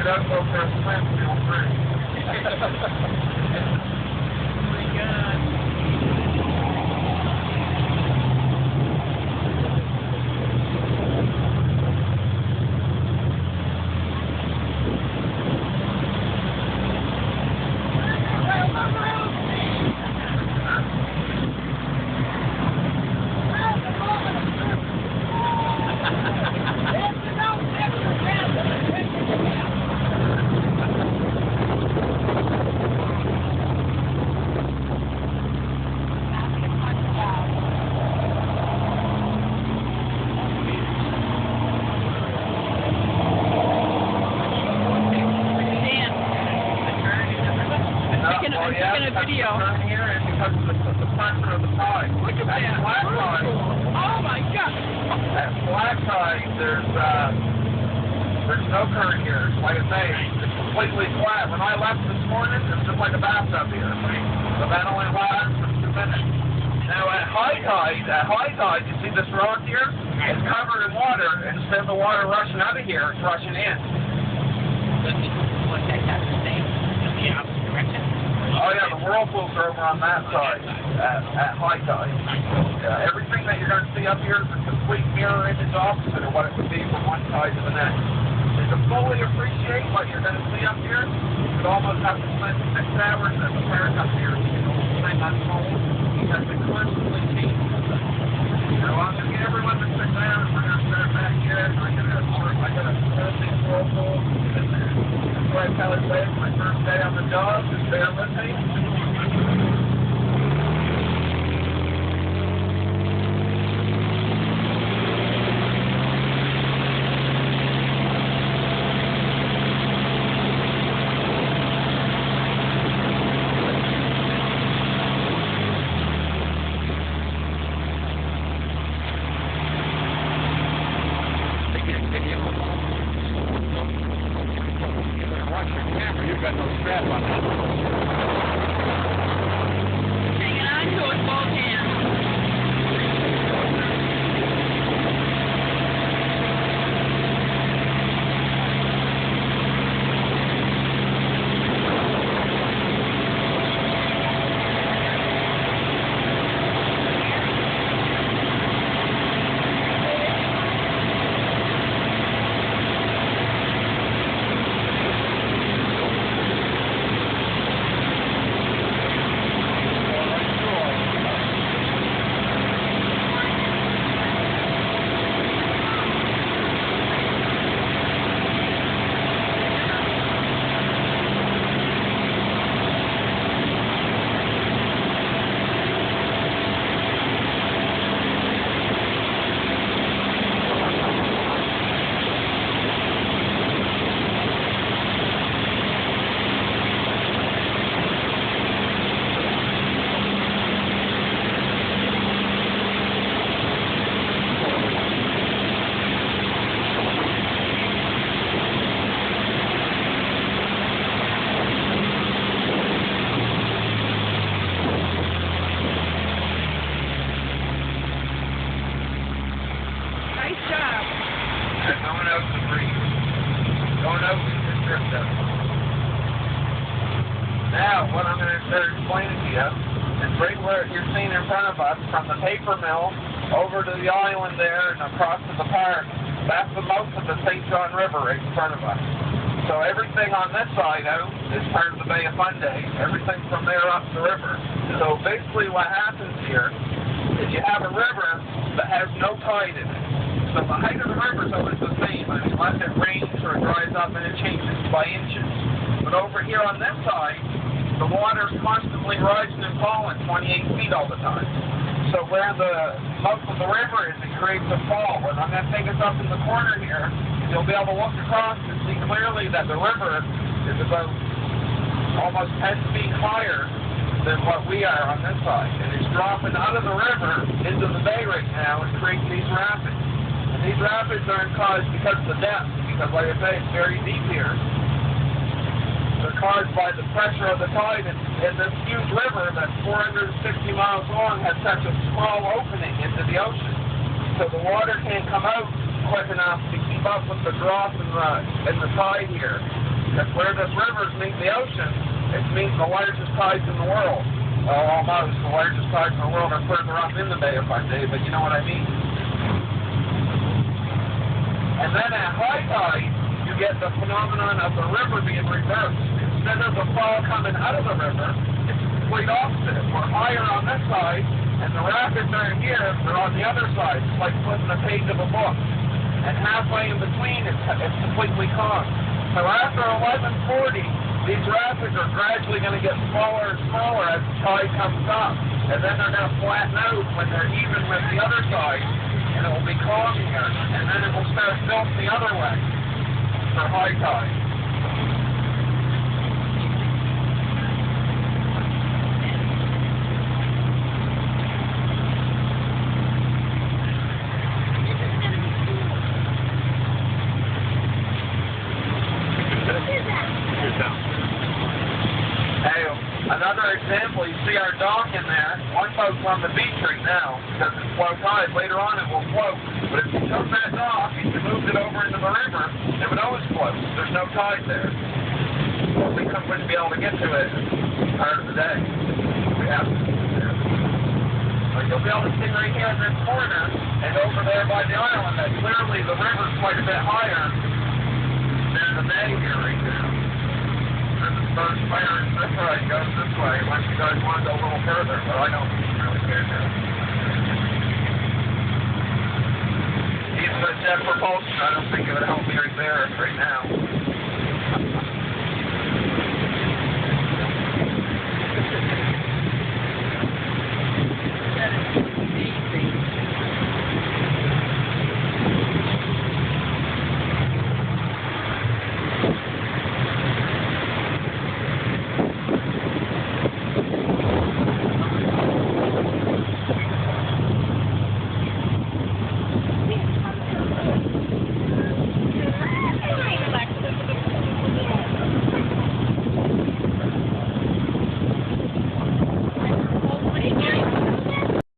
up, go for a swim, feel free. Oh my God. A video. Here and because of the pressure of the tide. Look at that. Black tide. Oh my God. At black tide, there's no current here. Like I say, it's completely flat. When I left this morning, it's just like a bathtub here. So that only lasts for 2 minutes. Now at high tide, you see this rock here? It's covered in water. Instead of the water rushing out of here, it's rushing in. Does it look like that's the same in the opposite direction? Oh yeah, the whirlpools are over on that side at high tide. Yeah, everything that you're going to see up here is a complete mirror image opposite of what it would be from one side to the next. And to fully appreciate what you're going to see up here, you could almost have to spend 6 hours at the park up here. You know, time on hold because it constantly changes. So I'm going to get everyone to sit down and we're going to start back here. I got a big whirlpool. That's why I tell everybody it's my first day on the job. Just bear with me. You've got no strap on that. Hanging on to it, both hands. Going out to breathe. Going out to the strip down. Now, what I'm going to start explaining to you is right where you're seeing in front of us, from the paper mill over to the island there and across to the park, that's the mouth of the St. John River right in front of us. So everything on this side out is part of the Bay of Fundy. Everything from there up the river. So basically what happens here is you have a river that has no tide in it. So the height of the river is always the same. I mean, unless it rains or it dries up and it changes by inches. But over here on this side, the water is constantly rising and falling 28 feet all the time. So where the mouth of the river is, it creates a fall. And I'm going to take us up in the corner here. You'll be able to look across and see clearly that the river is about almost 10 feet higher than what we are on this side. And it's dropping out of the river into the bay right now and creating these rapids. And these rapids aren't caused because of the depth, because like I say, it's very deep here. They're caused by the pressure of the tide, and this huge river that's 460 miles long has such a small opening into the ocean. So the water can't come out quick enough to keep up with the drop in the tide here. Because where this rivers meet the ocean, it meets the largest tides in the world. Well, almost. The largest tides in the world are further up in the Bay of Fundy, but you know what I mean. And then at high tide, you get the phenomenon of the river being reversed. Instead of the fall coming out of the river, it's the complete opposite. We're higher on this side, and the rapids are here, they're on the other side. It's like flipping a page of a book. And halfway in between, it's completely calm. So after 1140, these rapids are gradually going to get smaller and smaller as the tide comes up. And then they're going to flatten out when they're even with the other side. And it will be calm here. And then it will start filling the other way for high tide. Hey, another example, you see our dock in there. One boat's on the beach right now because it's low tide. Later on it will float. But if you took that dock and you moved it over into the river, it would always float. There's no tide there. We wouldn't be able to get to it part of the day. We have to do it. But you'll be able to see right here in this corner and over there by the island that clearly the river's quite a bit higher than the bay here right now. First fire is this way, goes this way, unless you guys want to go a little further, but I don't really care now. Even the jet propulsion, I don't think it would help me right there, right now.